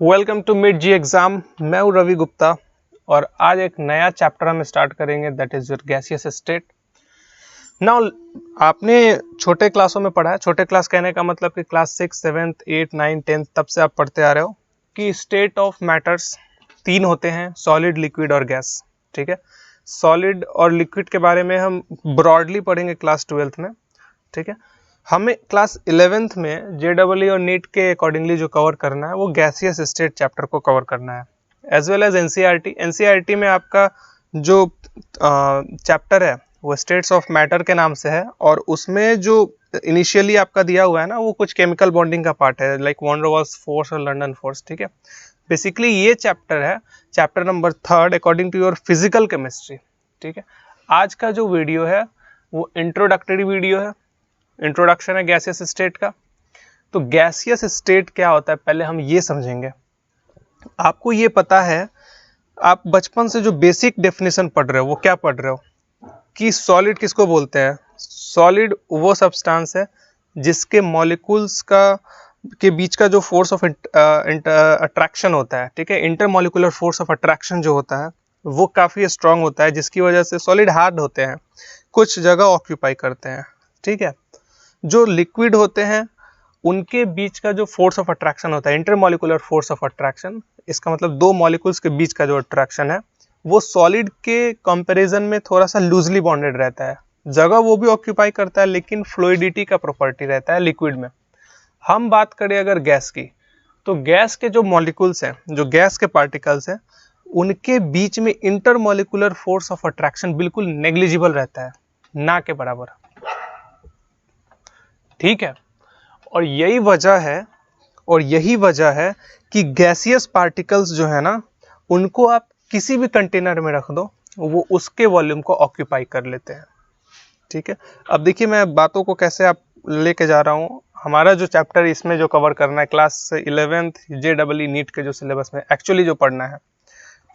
Welcome to mid G exam. मैं हूँ रवि गुप्ता और आज एक नया चैप्टर हम स्टार्ट करेंगे, that is your gaseous state. Now आपने छोटे क्लासों में पढ़ा है, छोटे क्लास कहने का मतलब कि क्लास 6, 7, 8, 9, 10 तब से आप पढ़ते आ रहे हो कि स्टेट ऑफ मैटर्स तीन होते हैं, सॉलिड, लिक्विड और गैस। ठीक है, सॉलिड और लिक्विड के बारे में हम ब्रॉडली पढ़ेंगे क्लास 12th में। ठीक है, हमें क्लास 11th में JEE और नीट के अकॉर्डिंगली जो कवर करना है वो गैसियस स्टेट चैप्टर को कवर करना है, एज वेल एज एनसीईआरटी में आपका जो चैप्टर है वो स्टेट्स ऑफ मैटर के नाम से है और उसमें जो इनिशियली आपका दिया हुआ है ना वो कुछ केमिकल बॉन्डिंग का पार्ट है, like van der Waals force और लंडन फोर्स। ठीक है, बेसिकली ये चैप्टर है chapter number 3 according to your physical chemistry. ठीक है, आज का जो वीडियो है वो इंट्रोडक्टरी वीडियो है, इंट्रोडक्शन है गैसियस स्टेट का। तो गैसियस स्टेट क्या होता है पहले हम ये समझेंगे। आपको ये पता है, आप बचपन से जो बेसिक डेफिनेशन पढ़ रहे हो वो क्या पढ़ रहे हो कि सॉलिड किसको बोलते हैं। सॉलिड वो सब्सटेंस है जिसके मॉलिक्यूल्स का के बीच का जो फोर्स ऑफ अट्रैक्शन होता है, ठीक है, इंटरमॉलिक्यूलर फोर्स ऑफ अट्रैक्शन जो होता है वो काफ़ी स्ट्रांग होता है, जिसकी वजह से सॉलिड हार्ड होते हैं, कुछ जगह ऑक्यूपाई करते हैं। ठीक है, जो लिक्विड होते हैं उनके बीच का जो फोर्स ऑफ अट्रैक्शन होता है, इंटरमॉलिक्यूलर फोर्स ऑफ अट्रैक्शन, इसका मतलब दो मॉलिक्यूल्स के बीच का जो अट्रैक्शन है वो सॉलिड के कंपैरिजन में थोड़ा सा लूजली बॉन्डेड रहता है, जगह वो भी ऑक्यूपाई करता है लेकिन फ्लूइडिटी का प्रॉपर्टी रहता है लिक्विड में। हम बात करें अगर गैस की, तो गैस के जो मॉलिक्यूल्स हैं, जो गैस के पार्टिकल्स हैं, उनके बीच में इंटरमॉलिक्यूलर फोर्स ऑफ अट्रैक्शन बिल्कुल नेग्लिजिबल रहता है, ना के बराबर। ठीक है, और यही वजह है कि गैसियस पार्टिकल्स जो है ना उनको आप किसी भी कंटेनर में रख दो वो उसके वॉल्यूम को ऑक्यूपाई कर लेते हैं। ठीक है, अब देखिए मैं बातों को कैसे आप लेके जा रहा हूँ। हमारा जो चैप्टर इसमें जो कवर करना है क्लास 11th JEE नीट के जो सिलेबस में एक्चुअली जो पढ़ना है।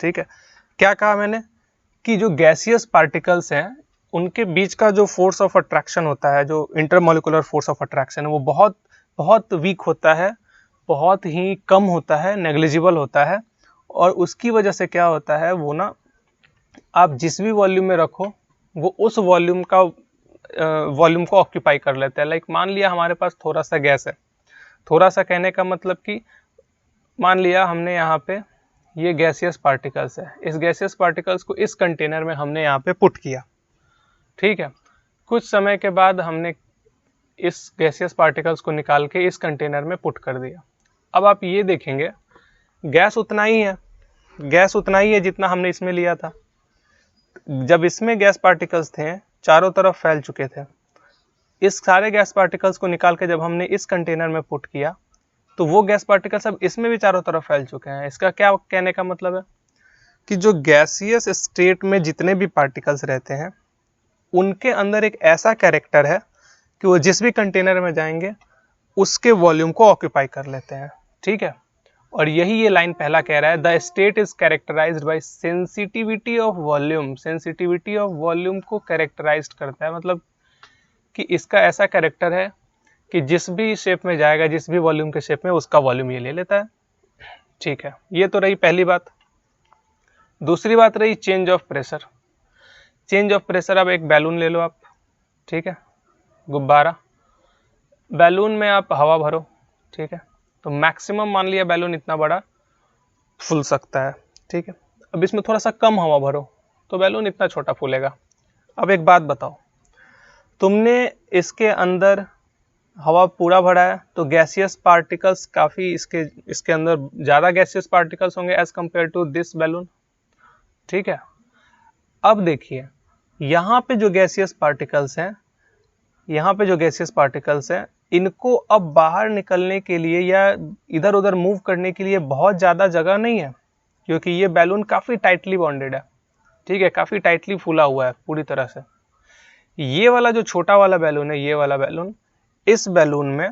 ठीक है, क्या कहा मैंने कि जो गैसियस पार्टिकल्स हैं उनके बीच का जो फोर्स ऑफ अट्रैक्शन होता है, जो इंटरमॉलिक्यूलर फोर्स ऑफ अट्रैक्शन है, वो बहुत बहुत वीक होता है, बहुत ही कम होता है, नेग्लिजिबल होता है। और उसकी वजह से क्या होता है वो ना, आप जिस भी वॉल्यूम में रखो वो उस वॉल्यूम को ऑक्यूपाई कर लेते हैं। लाइक मान लिया हमारे पास थोड़ा सा गैस है, थोड़ा सा कहने का मतलब कि मान लिया हमने यहाँ पे ये गैसियस पार्टिकल्स है, इस गैसियस पार्टिकल्स को इस कंटेनर में हमने यहाँ पे पुट किया। ठीक है, कुछ समय के बाद हमने इस गैसियस पार्टिकल्स को निकाल के इस कंटेनर में पुट कर दिया। अब आप ये देखेंगे गैस उतना ही है, गैस उतना ही है जितना हमने इसमें लिया था। जब इसमें गैस पार्टिकल्स थे चारों तरफ फैल चुके थे, इस सारे गैस पार्टिकल्स को निकाल के जब हमने इस कंटेनर में पुट किया तो वो गैस पार्टिकल्स अब इसमें भी चारों तरफ फैल चुके हैं। इसका क्या कहने का मतलब है कि जो गैसियस स्टेट में जितने भी पार्टिकल्स रहते हैं उनके अंदर एक ऐसा कैरेक्टर है कि वो जिस भी कंटेनर में जाएंगे उसके वॉल्यूम को ऑक्यूपाई कर लेते हैं। ठीक है, और यही ये लाइन पहला कह रहा है, the state is characterized by sensitivity of volume. Sensitivity of volume को कैरेक्टराइज्ड करता है, मतलब कि इसका ऐसा कैरेक्टर है कि जिस भी शेप में जाएगा, जिस भी वॉल्यूम के शेप में, उसका वॉल्यूम ये ले लेता है। ठीक है, ये तो रही पहली बात। दूसरी बात रही change of pressure. Change of pressure, अब एक बैलून ले लो आप, ठीक है, गुब्बारा, बैलून में आप हवा भरो। ठीक है, तो मैक्सिमम मान लिया बैलून इतना बड़ा फूल सकता है। ठीक है, अब इसमें थोड़ा सा कम हवा भरो तो बैलून इतना छोटा फूलेगा। अब एक बात बताओ, तुमने इसके अंदर हवा पूरा भरा है तो गैसियस पार्टिकल्स काफ़ी इसके अंदर ज़्यादा गैसियस पार्टिकल्स होंगे as compare to this balloon. ठीक है, अब देखिए यहाँ पे जो गैसियस पार्टिकल्स हैं, यहाँ पे जो गैसियस पार्टिकल्स हैं, इनको अब बाहर निकलने के लिए या इधर उधर मूव करने के लिए बहुत ज़्यादा जगह नहीं है, क्योंकि ये बैलून काफ़ी टाइटली बॉन्डेड है। ठीक है, काफ़ी टाइटली फूला हुआ है पूरी तरह से। ये वाला जो छोटा वाला बैलून है, ये वाला बैलून, इस बैलून में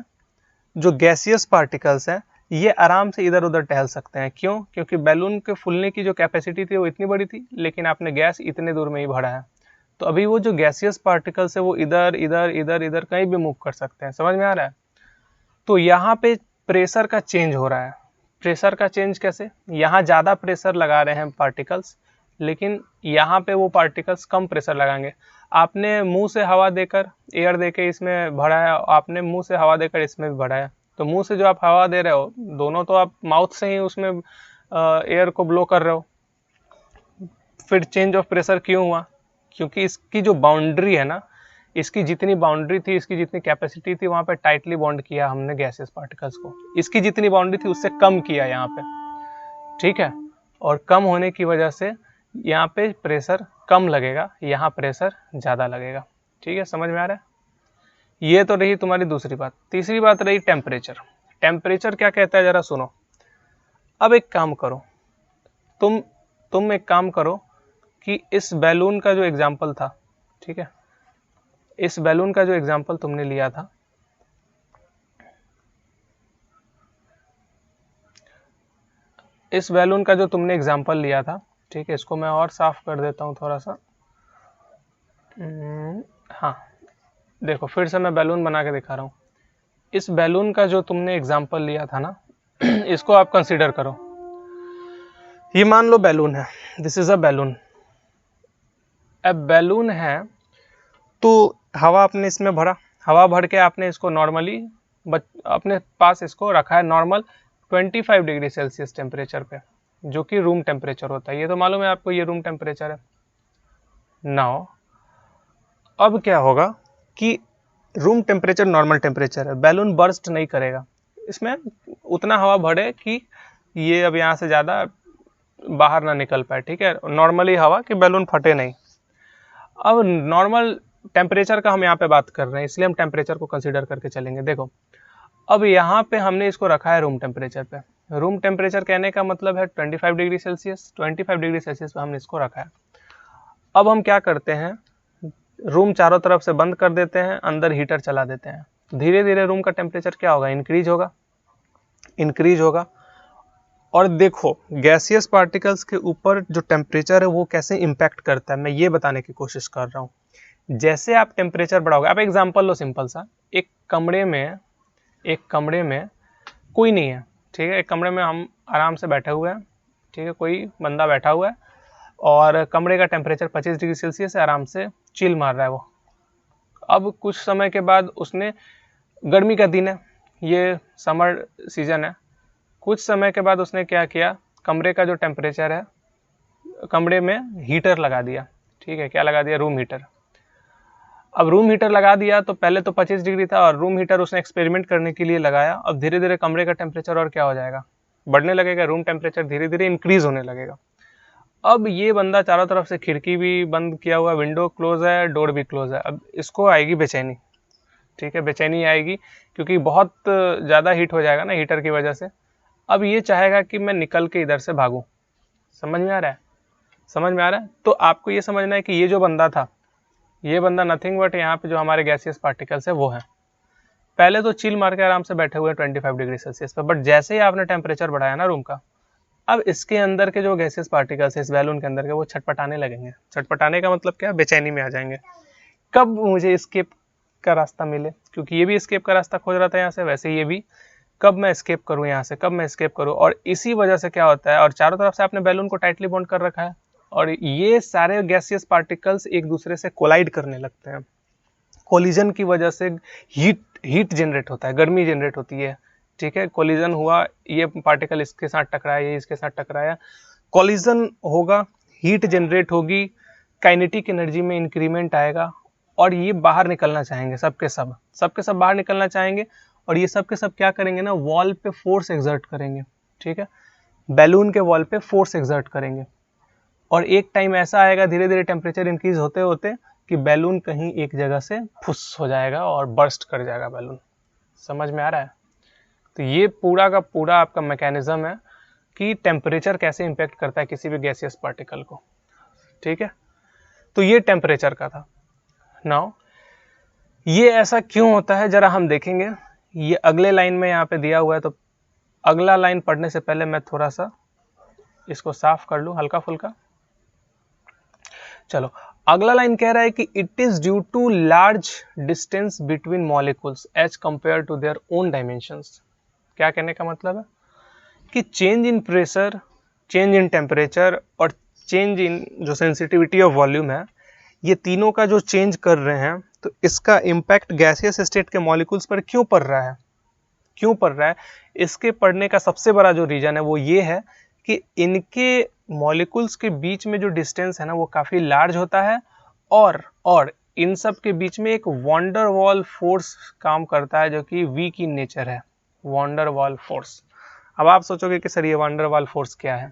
जो गैसियस पार्टिकल्स हैं ये आराम से इधर उधर टहल सकते हैं। क्यों? क्योंकि बैलून के फूलने की जो कैपेसिटी थी वो इतनी बड़ी थी, लेकिन आपने गैस इतने दूर में ही भरा है, तो अभी वो जो गैसियस पार्टिकल्स है वो इधर इधर इधर इधर कहीं भी मूव कर सकते हैं। समझ में आ रहा है? तो यहाँ पे प्रेशर का चेंज हो रहा है। प्रेशर का चेंज कैसे, यहाँ ज़्यादा प्रेशर लगा रहे हैं पार्टिकल्स, लेकिन यहाँ पे वो पार्टिकल्स कम प्रेशर लगाएंगे। आपने मुंह से हवा देकर, एयर देके इसमें भरा है, आपने मुंह से हवा देकर इसमें भी भरा है, तो मुंह से जो आप हवा दे रहे हो, दोनों तो आप माउथ से ही उसमें एयर को ब्लो कर रहे हो। फिर चेंज ऑफ प्रेशर क्यों हुआ? क्योंकि इसकी जो बाउंड्री है ना, इसकी जितनी बाउंड्री थी, इसकी जितनी कैपेसिटी थी, वहाँ पे टाइटली बॉन्ड किया हमने गैसियस पार्टिकल्स को। इसकी जितनी बाउंड्री थी उससे कम किया यहाँ पे, ठीक है। और कम होने की वजह से यहाँ पे प्रेशर कम लगेगा, यहाँ प्रेशर ज़्यादा लगेगा, ठीक है। समझ में आ रहा है? ये तो रही तुम्हारी दूसरी बात। तीसरी बात रही टेम्परेचर। टेम्परेचर क्या कहता है जरा सुनो। अब एक काम करो, तुम एक काम करो कि इस बैलून का जो एग्जाम्पल था, ठीक है, इस बैलून का जो एग्जाम्पल तुमने लिया था, इस बैलून का जो तुमने एग्जाम्पल लिया था, ठीक है, इसको मैं और साफ कर देता हूँ थोड़ा सा। हाँ, देखो फिर से मैं बैलून बना के दिखा रहा हूँ। इस बैलून का जो तुमने एग्जाम्पल लिया था ना, इसको आप कंसीडर करो। ये मान लो बैलून है, दिस इज अ बैलून। अब बैलून है तो हवा आपने इसमें भरा, हवा भर के आपने इसको नॉर्मली अपने पास इसको रखा है नॉर्मल 25 डिग्री सेल्सियस टेम्परेचर पे, जो कि रूम टेम्परेचर होता है। ये तो मालूम है आपको, ये रूम टेम्परेचर है। नाउ अब क्या होगा कि रूम टेम्परेचर नॉर्मल टेम्परेचर है, बैलून बर्स्ट नहीं करेगा, इसमें उतना हवा भरे कि ये अब यहाँ से ज़्यादा बाहर ना निकल पाए, ठीक है, नॉर्मली हवा कि बैलून फटे नहीं। अब नॉर्मल टेम्परेचर का हम यहाँ पे बात कर रहे हैं, इसलिए हम टेम्परेचर को कंसीडर करके चलेंगे। देखो अब यहाँ पे हमने इसको रखा है रूम टेम्परेचर पे। रूम टेम्परेचर कहने का मतलब है 25 डिग्री सेल्सियस। 25 डिग्री सेल्सियस पे हमने इसको रखा है। अब हम क्या करते हैं, रूम चारों तरफ से बंद कर देते हैं, अंदर हीटर चला देते हैं। धीरे धीरे रूम का टेम्परेचर क्या होगा, इंक्रीज होगा। और देखो गैसियस पार्टिकल्स के ऊपर जो टेम्परेचर है वो कैसे इम्पैक्ट करता है, मैं ये बताने की कोशिश कर रहा हूँ। जैसे आप टेम्परेचर बढ़ाओगे, आप एग्जांपल लो सिंपल सा, एक कमरे में कोई नहीं है, ठीक है, एक कमरे में हम आराम से बैठे हुए हैं, ठीक है, कोई बंदा बैठा हुआ है और कमरे का टेम्परेचर 25 डिग्री सेल्सियस है, आराम से चिल मार रहा है वो। अब कुछ समय के बाद उसने, गर्मी का दिन है, ये समर सीजन है, कुछ समय के बाद उसने क्या किया, कमरे का जो टेम्परेचर है, कमरे में हीटर लगा दिया, ठीक है, क्या लगा दिया, रूम हीटर। अब रूम हीटर लगा दिया तो पहले तो 25 डिग्री था और रूम हीटर उसने एक्सपेरिमेंट करने के लिए लगाया। अब धीरे धीरे कमरे का टेम्परेचर और क्या हो जाएगा, बढ़ने लगेगा, रूम टेम्परेचर धीरे धीरे इंक्रीज होने लगेगा। अब ये बंदा चारों तरफ से खिड़की भी बंद किया हुआ, विंडो क्लोज है, डोर भी क्लोज है। अब इसको आएगी बेचैनी, ठीक है, बेचैनी आएगी क्योंकि बहुत ज़्यादा हीट हो जाएगा ना हीटर की वजह से। अब ये चाहेगा कि मैं निकल के इधर से भागूं। समझ में आ रहा है? समझ में आ रहा है? तो आपको ये समझना है कि ये जो बंदा था, ये बंदा नथिंग बट यहाँ पे जो हमारे गैसियस पार्टिकल्स है वो है। पहले तो चिल मार के आराम से बैठे हुए 25 डिग्री सेल्सियस पे, बट जैसे ही आपने टेम्परेचर बढ़ाया ना रूम का, अब इसके अंदर के जो गैसियस पार्टिकल्स है इस बैलून के अंदर के, वो छटपटाने लगेंगे। छटपटाने का मतलब क्या, बेचैनी में आ जाएंगे। कब मुझे एस्केप का रास्ता मिले, क्योंकि ये भी एस्केप का रास्ता खोज रहा था यहाँ से, वैसे ये भी, कब मैं एस्केप करूँ यहाँ से, कब मैं एस्केप करूँ। और इसी वजह से क्या होता है, और चारों तरफ से आपने बैलून को टाइटली बॉन्ड कर रखा है और ये सारे गैसियस पार्टिकल्स एक दूसरे से कोलाइड करने लगते हैं। कोलिजन की वजह से हीट जनरेट होता है, गर्मी जनरेट होती है, ठीक है। कोलिजन हुआ, ये पार्टिकल इसके साथ टकराया, ये इसके साथ टकराया, कोलिजन होगा, हीट जनरेट होगी, काइनेटिक एनर्जी में इंक्रीमेंट आएगा और ये बाहर निकलना चाहेंगे, सबके सब बाहर निकलना चाहेंगे। और ये सब के सब क्या करेंगे ना, वॉल पे फोर्स एक्सर्ट करेंगे, ठीक है, बैलून के वॉल पे फोर्स एक्सर्ट करेंगे। और एक टाइम ऐसा आएगा धीरे धीरे टेम्परेचर इंक्रीज होते होते कि बैलून कहीं एक जगह से फुस हो जाएगा और बर्स्ट कर जाएगा बैलून। समझ में आ रहा है? तो ये पूरा का पूरा आपका मैकेनिज्म है कि टेम्परेचर कैसे इंपैक्ट करता है किसी भी गैसियस पार्टिकल को, ठीक है। तो ये टेम्परेचर का था। नाउ ये ऐसा क्यों होता है जरा हम देखेंगे। ये अगले लाइन में यहाँ पे दिया हुआ है, तो अगला लाइन पढ़ने से पहले मैं थोड़ा सा इसको साफ कर लूँ हल्का फुल्का। चलो, अगला लाइन कह रहा है कि it is due to large distance between molecules as compare to their own dimensions. क्या कहने का मतलब है कि change in pressure, change in temperature और चेंज इन जो सेंसिटिविटी ऑफ वॉल्यूम है, ये तीनों का जो चेंज कर रहे हैं, तो इसका इम्पैक्ट गैसियस स्टेट के मॉलिक्यूल्स पर क्यों पड़ रहा है? क्यों पड़ रहा है? इसके पड़ने का सबसे बड़ा जो रीजन है वो ये है कि इनके मॉलिक्यूल्स के बीच में जो डिस्टेंस है ना वो काफ़ी लार्ज होता है, और इन सब के बीच में एक वॉन्डर वॉल फोर्स काम करता है जो कि वीक इन नेचर है, वॉन्डर वॉल फोर्स। अब आप सोचोगे कि सर ये वॉन्डर वॉल फोर्स क्या है,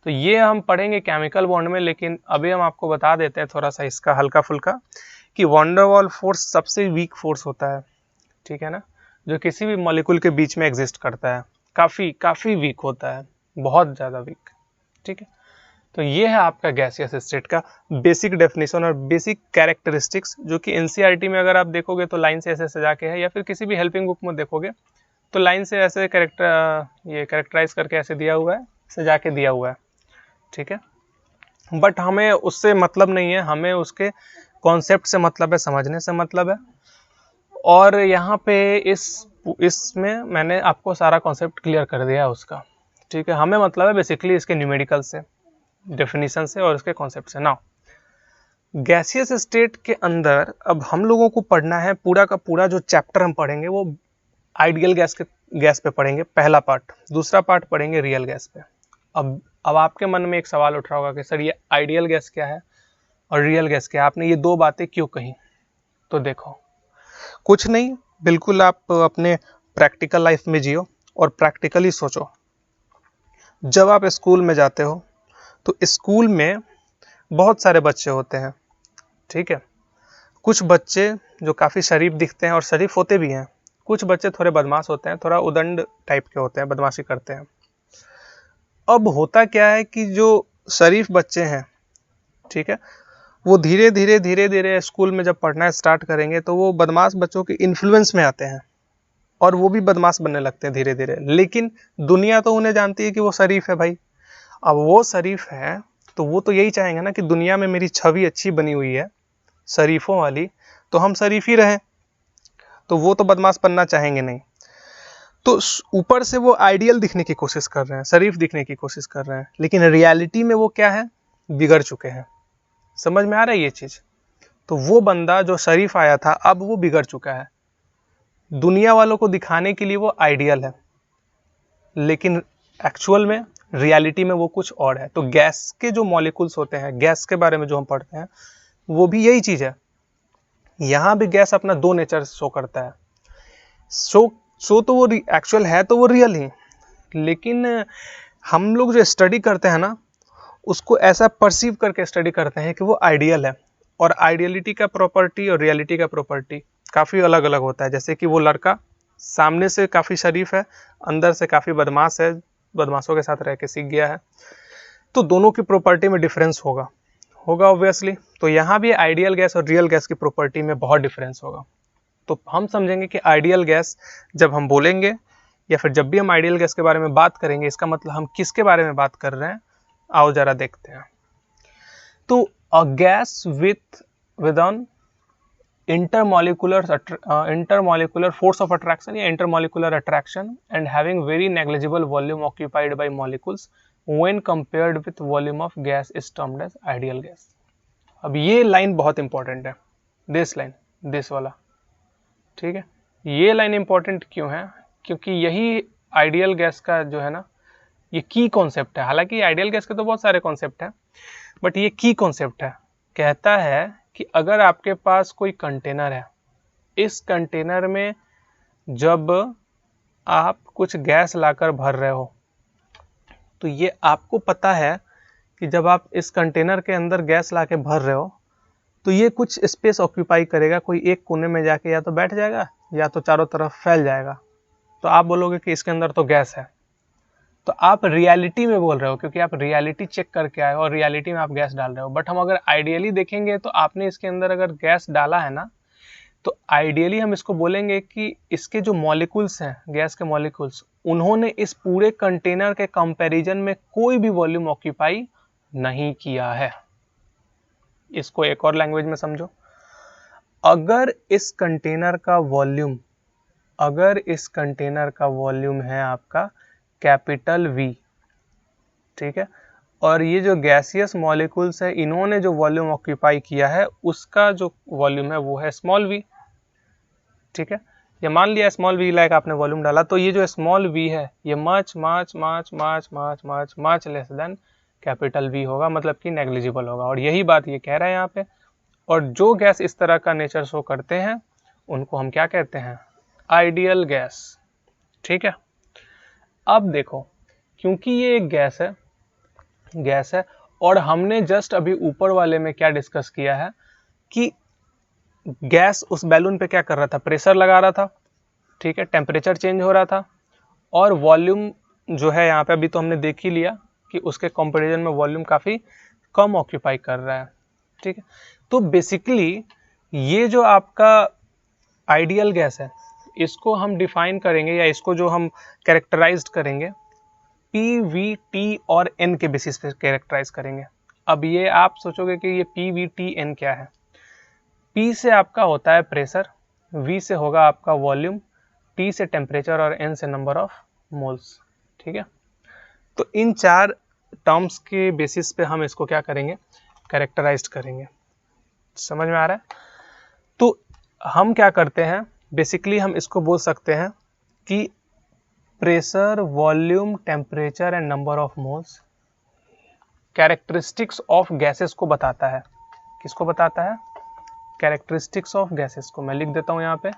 तो ये हम पढ़ेंगे केमिकल बॉन्ड में, लेकिन अभी हम आपको बता देते हैं थोड़ा सा इसका हल्का फुल्का कि वॉन्डर वॉल फोर्स सबसे वीक फोर्स होता है, ठीक है ना, जो किसी भी मॉलिक्यूल के बीच में एग्जिस्ट करता है, काफ़ी वीक होता है, बहुत ज़्यादा वीक, ठीक है। तो ये है आपका गैसियस स्टेट का बेसिक डेफिनेशन और बेसिक कैरेक्टरिस्टिक्स, जो कि एनसीईआरटी में अगर आप देखोगे तो लाइन से ऐसे सजा के है, या फिर किसी भी हेल्पिंग बुक में देखोगे तो लाइन से ऐसे कैरेक्टराइज करके ऐसे दिया हुआ है, सजा के दिया हुआ है, ठीक है। बट हमें उससे मतलब नहीं है, हमें उसके कॉन्सेप्ट से मतलब है, समझने से मतलब है। और यहाँ पे इसमें मैंने आपको सारा कॉन्सेप्ट क्लियर कर दिया है उसका, ठीक है। हमें मतलब है बेसिकली इसके न्यूमेरिकल से, डेफिनेशन से और इसके कॉन्सेप्ट से। नाउ गैसियस स्टेट के अंदर अब हम लोगों को पढ़ना है पूरा का पूरा जो चैप्टर हम पढ़ेंगे वो आइडियल गैस पे पढ़ेंगे, पहला पार्ट। दूसरा पार्ट पढ़ेंगे रियल गैस पे। अब आपके मन में एक सवाल उठ रहा होगा कि सर ये आइडियल गैस क्या है और रियल गैस क्या है, आपने ये दो बातें क्यों कही? तो देखो, कुछ नहीं, बिल्कुल आप अपने प्रैक्टिकल लाइफ में जियो और प्रैक्टिकली सोचो। जब आप स्कूल में जाते हो तो स्कूल में बहुत सारे बच्चे होते हैं, ठीक है। कुछ बच्चे जो काफ़ी शरीफ दिखते हैं और शरीफ होते भी हैं, कुछ बच्चे थोड़े बदमाश होते हैं, थोड़ा उदंड टाइप के होते हैं, बदमाशी करते हैं। अब होता क्या है कि जो शरीफ बच्चे हैं, ठीक है, वो धीरे धीरे स्कूल में जब पढ़ना स्टार्ट करेंगे तो वो बदमाश बच्चों के इन्फ्लुएंस में आते हैं और वो भी बदमाश बनने लगते हैं धीरे धीरे। लेकिन दुनिया तो उन्हें जानती है कि वो शरीफ है भाई। अब वो शरीफ है तो वो तो यही चाहेंगे ना कि दुनिया में मेरी छवि अच्छी बनी हुई है शरीफों वाली, तो हम शरीफ ही रहें, तो वो तो बदमाश बनना चाहेंगे नहीं। तो ऊपर से वो आइडियल दिखने की कोशिश कर रहे हैं, शरीफ दिखने की कोशिश कर रहे हैं, लेकिन रियलिटी में वो क्या है, बिगड़ चुके हैं। समझ में आ रहा है ये चीज? तो वो बंदा जो शरीफ आया था अब वो बिगड़ चुका है। दुनिया वालों को दिखाने के लिए वो आइडियल है, लेकिन एक्चुअल में रियलिटी में वो कुछ और है। तो गैस के जो मॉलिक्यूल्स होते हैं, गैस के बारे में जो हम पढ़ते हैं, वो भी यही चीज है। यहाँ भी गैस अपना दो नेचर शो करता है। शो तो वो एक्चुअल है, तो वो रियल ही, लेकिन हम लोग जो स्टडी करते हैं ना उसको ऐसा परसीव करके स्टडी करते हैं कि वो आइडियल है। और आइडियलिटी का प्रॉपर्टी और रियलिटी का प्रॉपर्टी काफ़ी अलग अलग होता है। जैसे कि वो लड़का सामने से काफ़ी शरीफ है, अंदर से काफ़ी बदमाश है, बदमाशों के साथ रह के सीख गया है, तो दोनों की प्रॉपर्टी में डिफरेंस होगा ऑब्वियसली। तो यहाँ भी आइडियल गैस और रियल गैस की प्रॉपर्टी में बहुत डिफरेंस होगा। तो हम समझेंगे कि आइडियल गैस जब हम बोलेंगे या फिर जब भी हम आइडियल गैस के बारे में बात करेंगे, इसका मतलब हम किसके बारे में बात कर रहे हैं, आओ जरा देखते हैं। तो a gas with on intermolecular force of attraction या intermolecular attraction and having very negligible volume occupied by molecules when compared with volume of gas is termed as ideal gas। अब ये लाइन बहुत इंपॉर्टेंट है, this line, this वाला, ठीक है। ये line important क्यों है? क्योंकि यही आइडियल गैस का जो है ना ये की कॉन्सेप्ट है। हालांकि आइडियल गैस के तो बहुत सारे कॉन्सेप्ट हैं, बट ये की कॉन्सेप्ट है। कहता है कि अगर आपके पास कोई कंटेनर है, इस कंटेनर में जब आप कुछ गैस लाकर भर रहे हो, तो ये आपको पता है कि जब आप इस कंटेनर के अंदर गैस लाके भर रहे हो तो ये कुछ स्पेस ऑक्यूपाई करेगा, कोई एक कोने में जाके या तो बैठ जाएगा या तो चारों तरफ फैल जाएगा। तो आप बोलोगे कि इसके अंदर तो गैस है, तो आप रियलिटी में बोल रहे हो क्योंकि आप रियलिटी चेक करके आए हो और रियलिटी में आप गैस डाल रहे हो। बट हम अगर आइडियली देखेंगे तो आपने इसके अंदर अगर गैस डाला है ना, तो आइडियली हम इसको बोलेंगे कि इसके जो मॉलिक्यूल्स हैं, गैस के मॉलिक्यूल्स, उन्होंने इस पूरे कंटेनर के कंपैरिजन में कोई भी वॉल्यूम ऑक्यूपाई नहीं किया है। इसको एक और लैंग्वेज में समझो, अगर इस कंटेनर का वॉल्यूम है आपका कैपिटल V, ठीक है। और ये जो गैसियस मॉलिक्यूल्स है, इन्होंने जो वॉल्यूम ऑक्यूपाई किया है उसका जो वॉल्यूम है वो है स्मॉल v, ठीक है। या मान लिया स्मॉल v लाइक आपने वॉल्यूम डाला, तो ये जो स्मॉल v है ये much much much much much much much less than capital V होगा, मतलब कि नेग्लिजिबल होगा। और यही बात ये कह रहा है यहाँ पे। और जो गैस इस तरह का नेचर शो करते हैं उनको हम क्या कहते हैं? आइडियल गैस, ठीक है। अब देखो, क्योंकि ये एक गैस है और हमने जस्ट अभी ऊपर वाले में क्या डिस्कस किया है कि गैस उस बैलून पे क्या कर रहा था? प्रेशर लगा रहा था, ठीक है, टेम्परेचर चेंज हो रहा था, और वॉल्यूम जो है यहाँ पे अभी तो हमने देख ही लिया कि उसके कंपैरिजन में वॉल्यूम काफ़ी कम ऑक्यूपाई कर रहा है, ठीक है। तो बेसिकली ये जो आपका आइडियल गैस है, इसको हम डिफाइन करेंगे या इसको जो हम कैरेक्टराइज करेंगे पी, वी, टी और एन के बेसिस पे कैरेक्टराइज करेंगे। अब ये आप सोचोगे कि ये पी, वी, टी, एन क्या है? पी से आपका होता है प्रेशर, वी से होगा आपका वॉल्यूम, टी से टेम्परेचर और एन से नंबर ऑफ मोल्स, ठीक है। तो इन चार टर्म्स के बेसिस पे हम इसको क्या करेंगे? कैरेक्टराइज करेंगे। समझ में आ रहा है? तो हम क्या करते हैं, बेसिकली हम इसको बोल सकते हैं कि pressure, volume, temperature and number of moles characteristics of gases को बताता है। किसको बताता है? कैरेक्टरिस्टिक्स ऑफ गैसेस को। मैं लिख देता हूं यहाँ पे,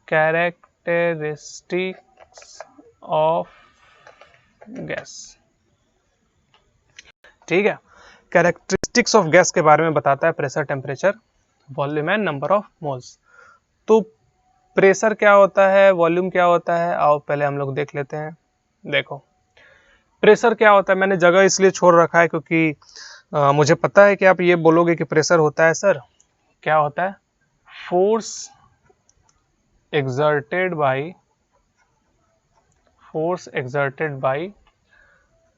कैरेक्टरिस्टिक्स ऑफ गैस, ठीक है। कैरेक्टरिस्टिक्स ऑफ गैस के बारे में बताता है pressure, temperature, volume and number of moles. तो प्रेशर क्या होता है, वॉल्यूम क्या होता है, आओ पहले हम लोग देख लेते हैं। देखो, प्रेशर क्या होता है, मैंने जगह इसलिए छोड़ रखा है क्योंकि मुझे पता है कि आप ये बोलोगे कि प्रेशर होता है सर, क्या होता है? Force exerted by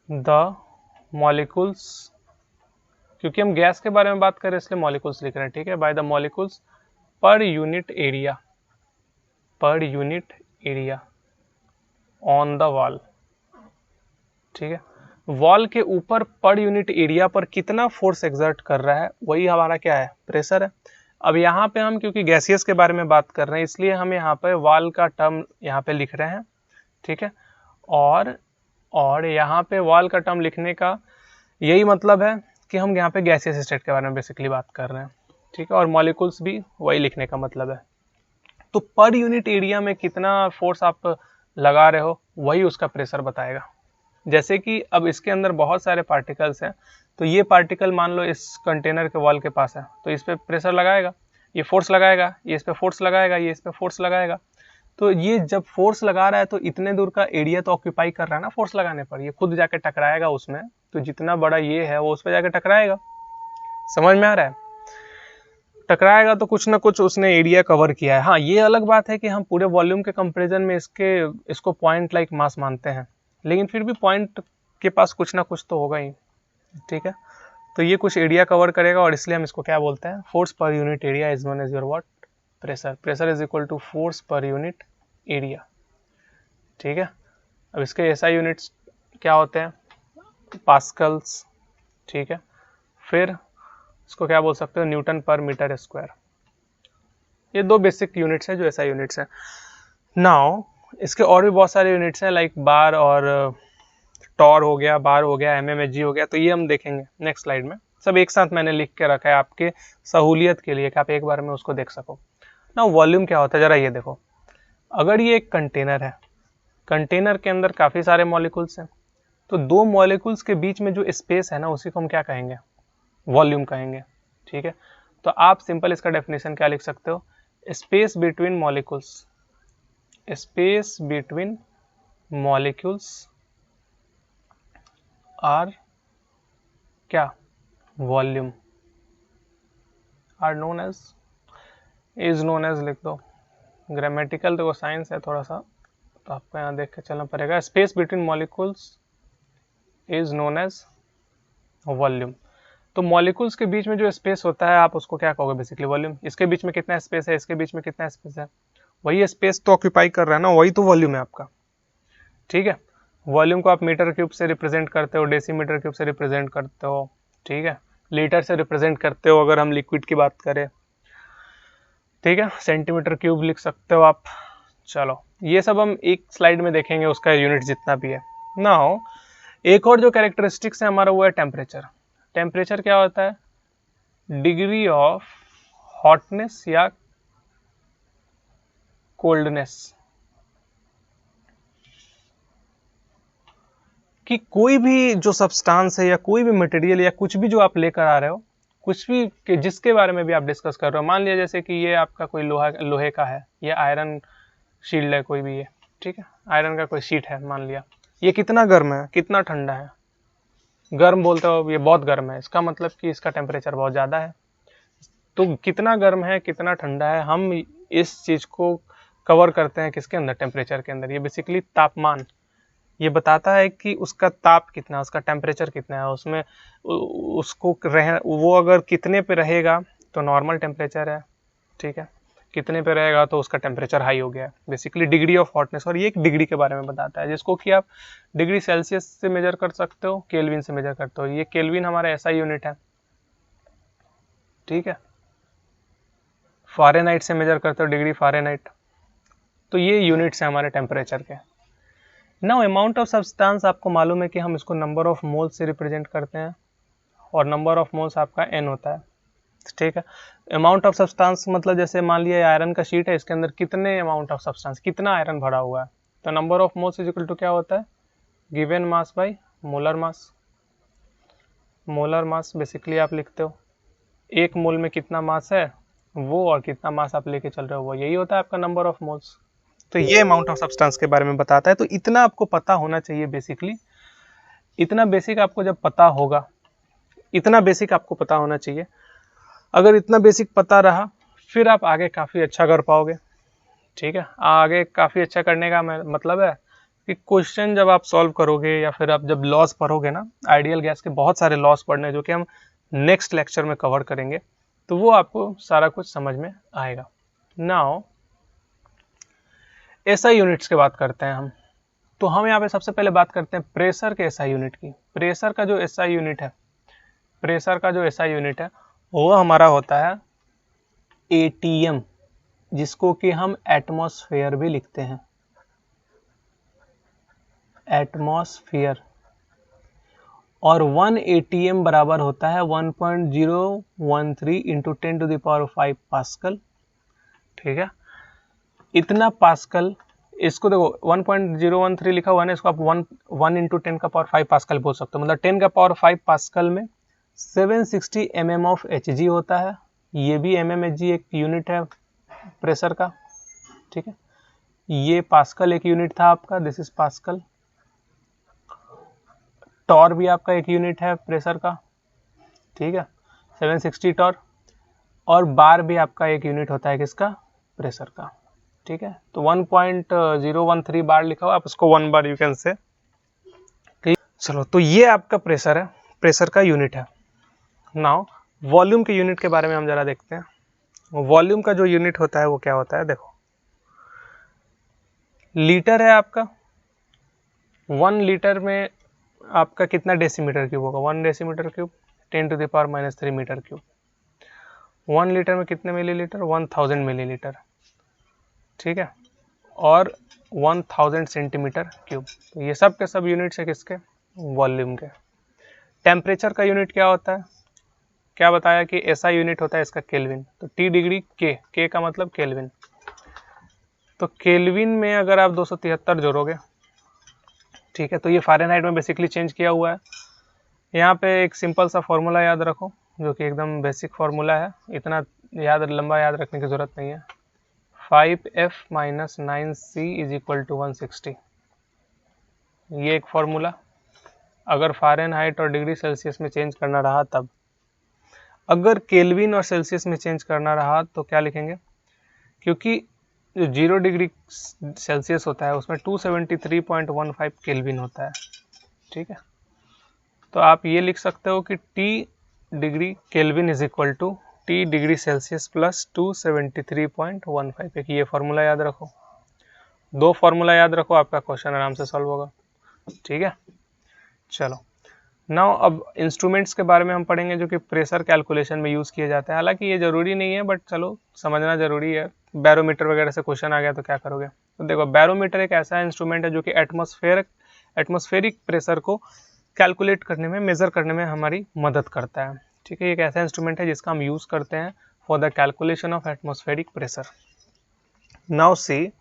the molecules, क्योंकि हम गैस के बारे में बात कर रहे हैं इसलिए मॉलिक्यूल्स लिख रहे हैं, ठीक है। बाय द मॉलिक्यूल्स पर unit area on the wall, ठीक है। वॉल के ऊपर पर यूनिट एरिया पर कितना फोर्स एक्सर्ट कर रहा है, वही हमारा क्या है? प्रेशर है। अब यहाँ पे हम क्योंकि गैसियस के बारे में बात कर रहे हैं इसलिए हम यहाँ पे वॉल का टर्म यहाँ पे लिख रहे हैं, ठीक है। और यहाँ पे वॉल का टर्म लिखने का यही मतलब है कि हम यहाँ पे गैसियस स्टेट के बारे में बेसिकली बात कर रहे हैं, ठीक है। और मॉलिक्यूल्स भी वही लिखने का मतलब है। तो पर यूनिट एरिया में कितना फोर्स आप लगा रहे हो वही उसका प्रेशर बताएगा। जैसे कि अब इसके अंदर बहुत सारे पार्टिकल्स हैं, तो ये पार्टिकल मान लो इस कंटेनर के वॉल के पास है, तो इस पर प्रेशर लगाएगा, ये फोर्स लगाएगा, ये इस पर फोर्स लगाएगा, ये इस पर फोर्स लगाएगा। तो ये जब फोर्स लगा रहा है तो इतने दूर का एरिया तो ऑक्यूपाई कर रहा है ना फोर्स लगाने पर, ये खुद जाके टकराएगा उसमें, तो जितना बड़ा ये है वो उस पर जाके टकराएगा। समझ में आ रहा है? टकराएगा तो कुछ ना कुछ उसने एरिया कवर किया है। हाँ, ये अलग बात है कि हम पूरे वॉल्यूम के कंपेरिजन में इसको पॉइंट लाइक मास मानते हैं, लेकिन फिर भी पॉइंट के पास कुछ ना कुछ तो होगा ही, ठीक है। तो ये कुछ एरिया कवर करेगा और इसलिए हम इसको क्या बोलते हैं? फोर्स पर unit area is known as your what? Pressure. Pressure is equal to force पर यूनिट एरिया, ठीक है। अब इसके एसआई यूनिट्स क्या होते हैं? पास्कल्स, ठीक है। फिर इसको क्या बोल सकते हो? न्यूटन पर मीटर स्क्वायर। ये दो बेसिक यूनिट्स हैं जो एसआई यूनिट्स हैं। नाउ इसके और भी बहुत सारे यूनिट्स हैं लाइक बार और टॉर हो गया, बार हो गया, एमएमएचजी हो गया, तो ये हम देखेंगे नेक्स्ट स्लाइड में। सब एक साथ मैंने लिख के रखा है आपके सहूलियत के लिए कि आप एक बार में उसको देख सको। ना वॉल्यूम क्या होता है जरा ये देखो। अगर ये एक कंटेनर है, कंटेनर के अंदर काफ़ी सारे मॉलिक्यूल्स हैं, तो दो मॉलिक्यूल्स के बीच में जो स्पेस है ना उसी को हम क्या कहेंगे? वॉल्यूम कहेंगे, ठीक है। तो आप सिंपल इसका डेफिनेशन क्या लिख सकते हो? Space between molecules, space between molecules are क्या? Volume. Are known as, is known as लिख दो। ग्रामेटिकल देखो साइंस है थोड़ा सा, तो आपको यहाँ देख के चलना पड़ेगा। Space between molecules is known as volume. तो मॉलिक्यूल्स के बीच में जो स्पेस होता है आप उसको क्या कहोगे? Basically volume. इसके बीच में कितना स्पेस है, इसके बीच में कितना स्पेस है, वही स्पेस तो ऑक्यूपाई कर रहा है ना, वही तो वॉल्यूम है आपका, ठीक है। वॉल्यूम को आप मीटर क्यूब से रिप्रेजेंट करते हो, डेसीमीटर क्यूब से रिप्रेजेंट करते हो, ठीक है, लीटर से रिप्रेजेंट करते हो अगर हम लिक्विड की बात करें, ठीक है, सेंटीमीटर क्यूब लिख सकते हो आप। चलो ये सब हम एक स्लाइड में देखेंगे, उसका यूनिट जितना भी है। नाउ एक और जो कैरेक्टरिस्टिक्स है हमारा वो है टेम्परेचर। टेम्परेचर क्या होता है? डिग्री ऑफ हॉटनेस या कोल्डनेस, कि कोई भी जो सब्सटेंस है या कोई भी मटेरियल या कुछ भी जो आप लेकर आ रहे हो, कुछ भी कि जिसके बारे में भी आप डिस्कस कर रहे हो, मान लिया जैसे कि ये आपका कोई लोहे का है, ये आयरन शील्ड है कोई भी, ये ठीक है, आयरन का कोई शीट है मान लिया, ये कितना गर्म है, कितना ठंडा है? गर्म बोलते हो ये बहुत गर्म है, इसका मतलब कि इसका टेम्परेचर बहुत ज़्यादा है। तो कितना गर्म है कितना ठंडा है, हम इस चीज़ को कवर करते हैं किसके अंदर? टेम्परेचर के अंदर। ये बेसिकली तापमान ये बताता है कि उसका ताप कितना, उसका टेम्परेचर कितना है, उसमें उसको वो अगर कितने पे रहेगा तो नॉर्मल टेम्परेचर है, ठीक है, कितने पे रहेगा तो उसका टेम्परेचर हाई हो गया है। बेसिकली डिग्री ऑफ हॉटनेस, और ये एक डिग्री के बारे में बताता है, जिसको कि आप डिग्री सेल्सियस से मेजर कर सकते हो, केल्विन से मेजर करते हो। ये केल्विन हमारा ऐसा यूनिट है, ठीक है, फ़ारेनहाइट से मेजर करते हो, डिग्री फ़ारेनहाइट। तो ये यूनिट्स हैं हमारे टेम्परेचर के। नाउ अमाउंट ऑफ सब्सटेंस, आपको मालूम है कि हम इसको नंबर ऑफ मोल्स से रिप्रेजेंट करते हैं, और नंबर ऑफ मोल्स आपका n होता है, ठीक है। अमाउंट ऑफ सब्सटेंस मतलब जैसे मान लिया आयरन का शीट है, इसके अंदर कितने अमाउंट ऑफ सब्सटेंस, कितना आयरन भरा हुआ है, तो number of moles is equal to क्या होता है? Given mass by molar mass. Molar mass basically आप लिखते हो एक मोल में कितना मास है वो, और कितना मास आप लेके चल रहे हो वो, यही होता है आपका नंबर ऑफ मोल्स। तो ये अमाउंट ऑफ सब्सटेंस के बारे में बताता है। तो इतना आपको पता होना चाहिए बेसिकली, इतना बेसिक आपको जब पता होगा, इतना बेसिक आपको पता होना चाहिए। अगर इतना बेसिक पता रहा फिर आप आगे काफ़ी अच्छा कर पाओगे, ठीक है। आगे काफ़ी अच्छा करने का मतलब है कि क्वेश्चन जब आप सॉल्व करोगे या फिर आप जब लॉस पढ़ोगे ना, आइडियल गैस के बहुत सारे लॉस पढ़ने जो कि हम नेक्स्ट लेक्चर में कवर करेंगे, तो वो आपको सारा कुछ समझ में आएगा। नाउ एसआई यूनिट्स की बात करते हैं हम। तो हम यहाँ पे सबसे पहले बात करते हैं प्रेशर के एसआई यूनिट की। प्रेशर का जो एसआई यूनिट है, प्रेशर का जो एसआई यूनिट है वो हमारा होता है एटीएम, जिसको कि हम एटमॉस्फेयर भी लिखते हैं, एटमॉस्फेयर। और 1 एटीएम बराबर होता है 1.013 into 10 to the power 5 pascal, ठीक है। इतना पास्कल, इसको देखो 1.013 लिखा हुआ है ना, इसको आप 1 इंटू 10 का पावर 5 पास्कल बोल सकते हो। मतलब 10 का पावर 5 पास्कल में 760 mm ऑफ Hg होता है। ये भी mmHg एक यूनिट है प्रेशर का, ठीक है। ये पास्कल एक यूनिट था आपका, दिस इज पास्कल। टॉर भी आपका एक यूनिट है प्रेशर का, ठीक है, 760 टॉर। और बार भी आपका एक यूनिट होता है किसका? प्रेशर का, ठीक है। तो 1.013 बार लिखा हुआ, आप उसको 1 बार यू कैन से, ठीक। चलो तो ये आपका प्रेशर है, प्रेशर का यूनिट है। नाउ वॉल्यूम के यूनिट के बारे में हम जरा देखते हैं। वॉल्यूम का जो यूनिट होता है वो क्या होता है? देखो लीटर है आपका, 1 लीटर में आपका कितना डेसीमीटर क्यूब होगा? 1 decimetre cube 10 to the power -3 metre cube. 1 litre में कितने मिलीलीटर? 1000 मिलीलीटर, ठीक है। और 1000 सेंटीमीटर क्यूब। तो ये सब के सब यूनिट्स है किसके? वॉल्यूम के। टेम्परेचर का यूनिट क्या होता है? क्या बताया कि ऐसा यूनिट होता है इसका केल्विन। तो टी डिग्री के का मतलब केल्विन। तो केल्विन में अगर आप 273 जोड़ोगे, ठीक है, तो ये फ़ारेनहाइट में बेसिकली चेंज किया हुआ है। यहाँ पे एक सिंपल सा फॉर्मूला याद रखो, जो कि एकदम बेसिक फार्मूला है, इतना लंबा याद रखने की ज़रूरत नहीं है। 5F - 9C is equal to 160। ये एक फार्मूला, अगर फ़ारेनहाइट और डिग्री सेल्सियस में चेंज करना रहा तब। अगर केल्विन और सेल्सियस में चेंज करना रहा तो क्या लिखेंगे? क्योंकि जो 0 डिग्री सेल्सियस होता है उसमें 273.15 केल्विन होता है, ठीक है। तो आप ये लिख सकते हो कि T degree Kelvin is equal to T degree Celsius plus 273.15। एक ये फॉर्मूला याद रखो। 2 फॉर्मूला याद रखो, आपका क्वेश्चन आराम से सॉल्व होगा। ठीक है, चलो नाउ अब इंस्ट्रूमेंट्स के बारे में हम पढ़ेंगे जो कि प्रेशर कैलकुलेशन में यूज़ किए जाते हैं। हालांकि ये ज़रूरी नहीं है, बट चलो समझना ज़रूरी है। बैरोमीटर वगैरह से क्वेश्चन आ गया तो क्या करोगे। तो देखो, बैरोमीटर एक ऐसा इंस्ट्रूमेंट है जो कि एटमॉस्फेरिक प्रेशर को कैलकुलेट करने में, मेज़र करने में हमारी मदद करता है। ठीक है, एक ऐसा इंस्ट्रूमेंट है जिसका हम यूज़ करते हैं for the calculation of atmospheric pressure. Now see,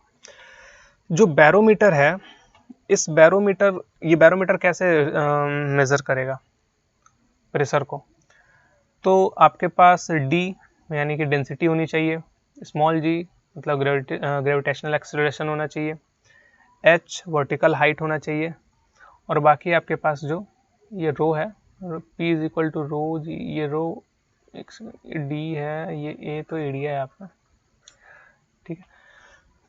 जो बैरोमीटर है, ये बैरोमीटर कैसे मेज़र करेगा प्रेशर को। तो आपके पास डी यानी कि डेंसिटी होनी चाहिए, स्मॉल जी मतलब ग्रेविटेशनल एक्सेलरेशन होना चाहिए, एच वर्टिकल हाइट होना चाहिए, और बाकी आपके पास जो ये रो है, पी इज इक्वल टू रो जी, ये रो डी है, ये ए तो एरिया है आपका। ठीक है,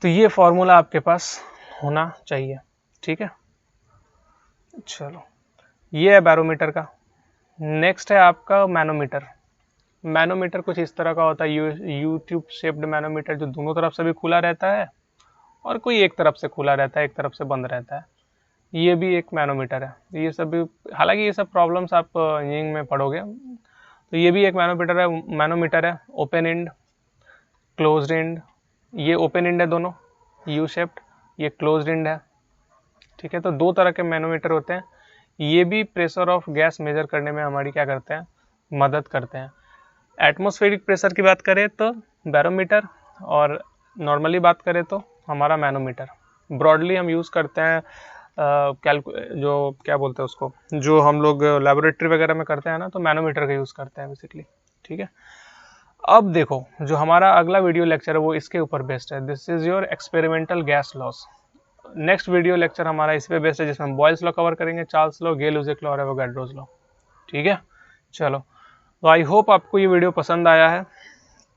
तो ये फॉर्मूला आपके पास होना चाहिए। ठीक है, चलो ये है बैरोमीटर का। नेक्स्ट है आपका मैनोमीटर। मैनोमीटर कुछ इस तरह का होता है, यू ट्यूब शेप्ड मैनोमीटर, जो दोनों तरफ से भी खुला रहता है और कोई एक तरफ से खुला रहता है, एक तरफ से बंद रहता है। ये भी एक मैनोमीटर है। ये सब भी, हालांकि ये सब प्रॉब्लम्स आप इंजीनियरिंग में पढ़ोगे। तो ये भी एक मैनोमीटर है, ओपन एंड, क्लोज्ड एंड। ये ओपन एंड है दोनों, यू शेप्ड, ये क्लोज्ड एंड है। ठीक है, तो 2 तरह के मैनोमीटर होते हैं। ये भी प्रेशर ऑफ गैस मेजर करने में हमारी क्या करते हैं, मदद करते हैं। एटमॉस्फेरिक प्रेशर की बात करें तो बैरोमीटर, और नॉर्मली बात करें तो हमारा मैनोमीटर। ब्रॉडली हम यूज़ करते हैं जो क्या बोलते हैं उसको, जो हम लोग लेबोरेटरी वगैरह में करते हैं ना, तो मैनोमीटर का यूज़ करते हैं बेसिकली। ठीक है, अब देखो जो हमारा अगला वीडियो लेक्चर है वो इसके ऊपर बेस्ड है। This is your experimental gas laws. Next video lecture हमारा इस पे बेस्ड है, जिसमें हम बॉयल्स लॉ कवर करेंगे, चार्ल्स लॉ, गे-लुजेक लॉ और एवोगाड्रोस लॉ। ठीक है, चलो, तो आई होप आपको ये वीडियो पसंद आया है।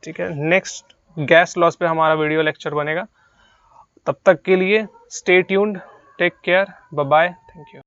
ठीक है, नेक्स्ट गैस लॉस पे हमारा वीडियो लेक्चर बनेगा। तब तक के लिए stay tuned, take care, bye bye, thank you.